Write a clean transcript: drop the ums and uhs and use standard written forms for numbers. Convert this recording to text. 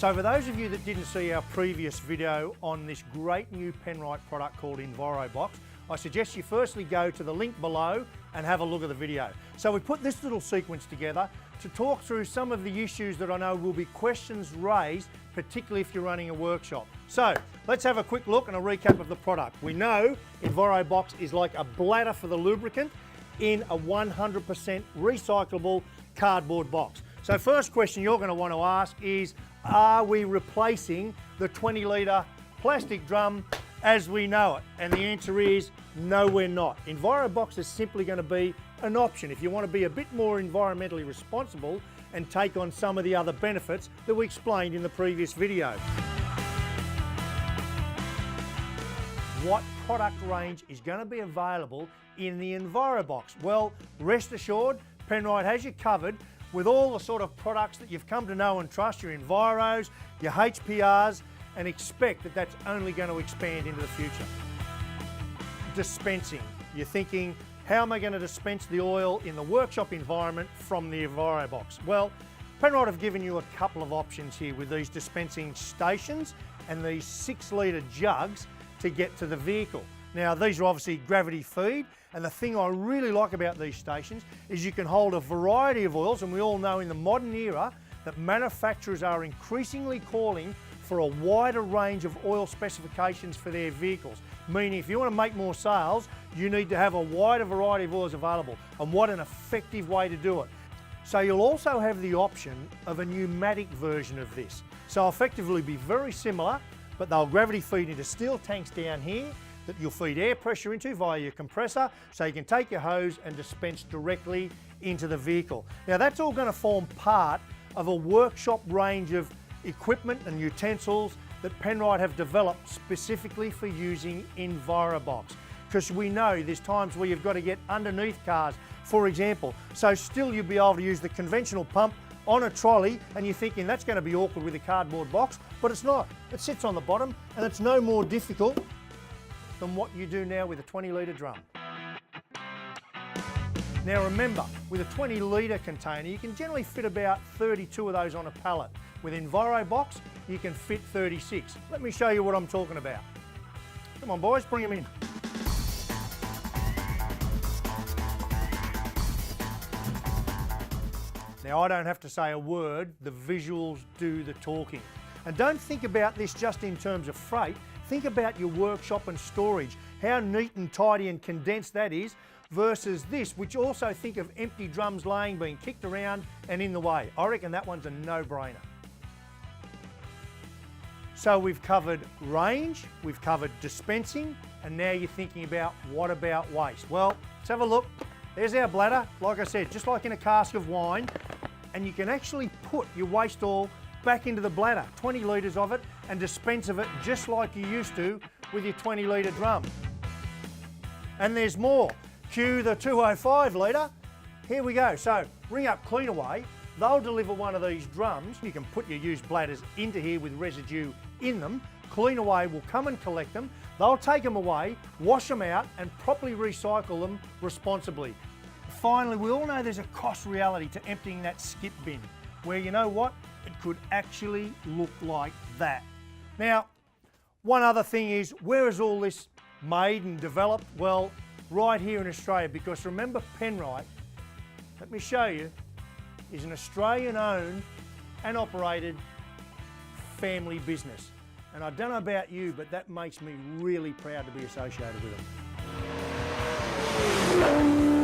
So for those of you that didn't see our previous video on this great new Penrite product called Enviro Box, I suggest you firstly go to the link below and have a look at the video. So we put this little sequence together to talk through some of the issues that I know will be questions raised, particularly if you're running a workshop. So let's have a quick look and a recap of the product. We know Enviro Box is like a bladder for the lubricant in a 100% recyclable cardboard box. So first question you're going to want to ask is, are we replacing the 20 litre plastic drum as we know it? And the answer is no, we're not. Enviro Box is simply going to be an option if you want to be a bit more environmentally responsible and take on some of the other benefits that we explained in the previous video. What product range is going to be available in the Enviro Box? Well, rest assured, Penrite has you covered with all the sort of products that you've come to know and trust, your Enviros, your HPRs, and expect that that's only going to expand into the future. Dispensing. You're thinking, how am I going to dispense the oil in the workshop environment from the Enviro Box? Well, Penrite have given you a couple of options here with these dispensing stations and these 6 litre jugs to get to the vehicle. Now these are obviously gravity feed, and the thing I really like about these stations is you can hold a variety of oils, and we all know in the modern era that manufacturers are increasingly calling for a wider range of oil specifications for their vehicles. Meaning if you want to make more sales, you need to have a wider variety of oils available, and what an effective way to do it. So you'll also have the option of a pneumatic version of this. So effectively be very similar, but they'll gravity feed into steel tanks down here that you'll feed air pressure into via your compressor, so you can take your hose and dispense directly into the vehicle. Now that's all going to form part of a workshop range of equipment and utensils that Penrite have developed specifically for using Enviro Box. Because we know there's times where you've got to get underneath cars, for example. So still you'll be able to use the conventional pump on a trolley, and you're thinking that's going to be awkward with a cardboard box, but it's not. It sits on the bottom, and it's no more difficult than what you do now with a 20 litre drum. Now remember, with a 20 litre container, you can generally fit about 32 of those on a pallet. With Enviro Box, you can fit 36. Let me show you what I'm talking about. Come on boys, bring them in. Now I don't have to say a word, the visuals do the talking. And don't think about this just in terms of freight, think about your workshop and storage, how neat and tidy and condensed that is, versus this, which also think of empty drums laying, being kicked around and in the way. I reckon that one's a no-brainer. So we've covered range, we've covered dispensing, and now you're thinking about what about waste? Well, let's have a look. There's our bladder, like I said, just like in a cask of wine, and you can actually put your waste oil back into the bladder, 20 litres of it, and dispense of it just like you used to with your 20 litre drum. And there's more. Cue the 205 litre. Here we go. So ring up Cleanaway. They'll deliver one of these drums. You can put your used bladders into here with residue in them. Cleanaway will come and collect them. They'll take them away, wash them out, and properly recycle them responsibly. Finally, we all know there's a cost reality to emptying that skip bin, where you know what? It could actually look like that. Now, one other thing is, where is all this made and developed? Well, right here in Australia, because remember Penrite, let me show you, is an Australian-owned and operated family business. And I don't know about you, but that makes me really proud to be associated with them.